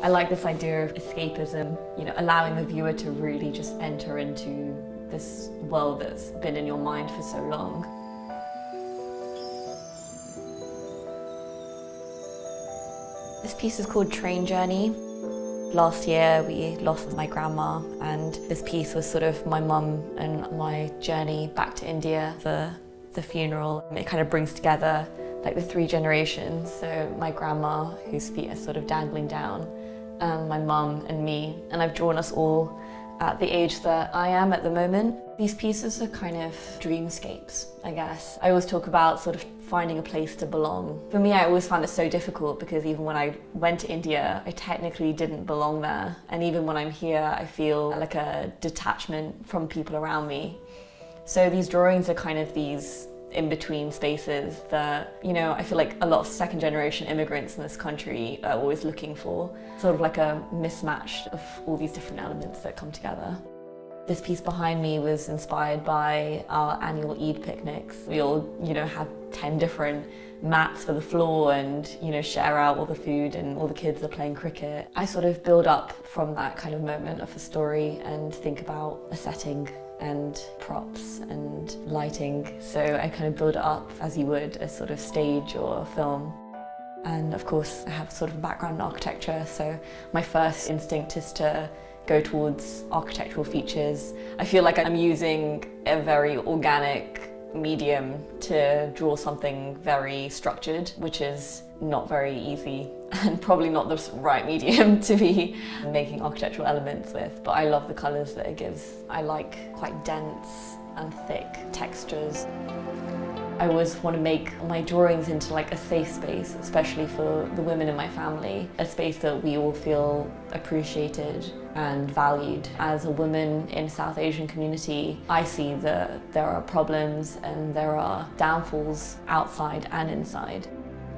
I like this idea of escapism, allowing the viewer to really just enter into this world that's been in your mind for so long. This piece is called Train Journey. Last year we lost my grandma, and this piece was sort of my mum and my journey back to India for the funeral. It kind of brings together like the three generations, so my grandma, whose feet are sort of dangling down, and my mum and me, and I've drawn us all at the age that I am at the moment. These pieces are kind of dreamscapes, I guess. I always talk about sort of finding a place to belong. For me, I always found it so difficult because even when I went to India, I technically didn't belong there. And even when I'm here, I feel like a detachment from people around me. So these drawings are kind of these in-between spaces that, I feel like a lot of second-generation immigrants in this country are always looking for. Sort of like a mismatch of all these different elements that come together. This piece behind me was inspired by our annual Eid picnics. We all, have 10 different mats for the floor and, share out all the food, and all the kids are playing cricket. I sort of build up from that kind of moment of a story and think about a setting and props and lighting. So I kind of build it up as you would a sort of stage or a film. And of course I have sort of a background in architecture, so my first instinct is to go towards architectural features. I feel like I'm using a very organic medium to draw something very structured, which is not very easy and probably not the right medium to be making architectural elements with, but I love the colours that it gives. I like quite dense and thick textures. I always want to make my drawings into like a safe space, especially for the women in my family, a space that we all feel appreciated and valued. As a woman in the South Asian community, I see that there are problems and there are downfalls outside and inside.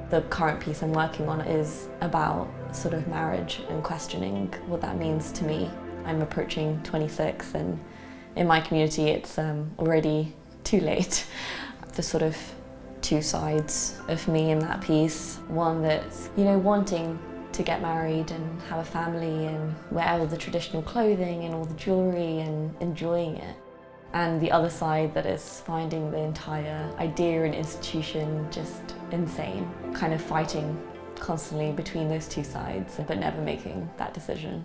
The current piece I'm working on is about sort of marriage and questioning what that means to me. I'm approaching 26, and in my community it's already too late. The sort of two sides of me in that piece. One that's, wanting to get married and have a family and wear all the traditional clothing and all the jewellery and enjoying it. And the other side that is finding the entire idea and institution just insane. Kind of fighting constantly between those two sides, but never making that decision.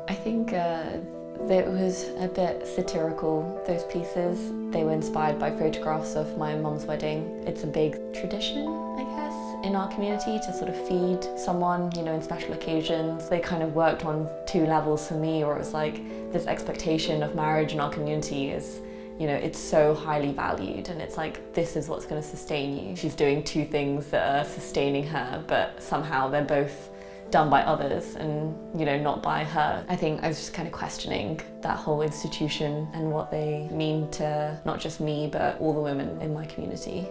I think it was a bit satirical, those pieces. They were inspired by photographs of my mum's wedding. It's a big tradition, I guess, in our community to sort of feed someone, in special occasions. They kind of worked on two levels for me, where it was like this expectation of marriage in our community is, it's so highly valued, and it's like, this is what's going to sustain you. She's doing two things that are sustaining her, but somehow they're both done by others and, not by her. I think I was just kind of questioning that whole institution and what they mean to not just me, but all the women in my community.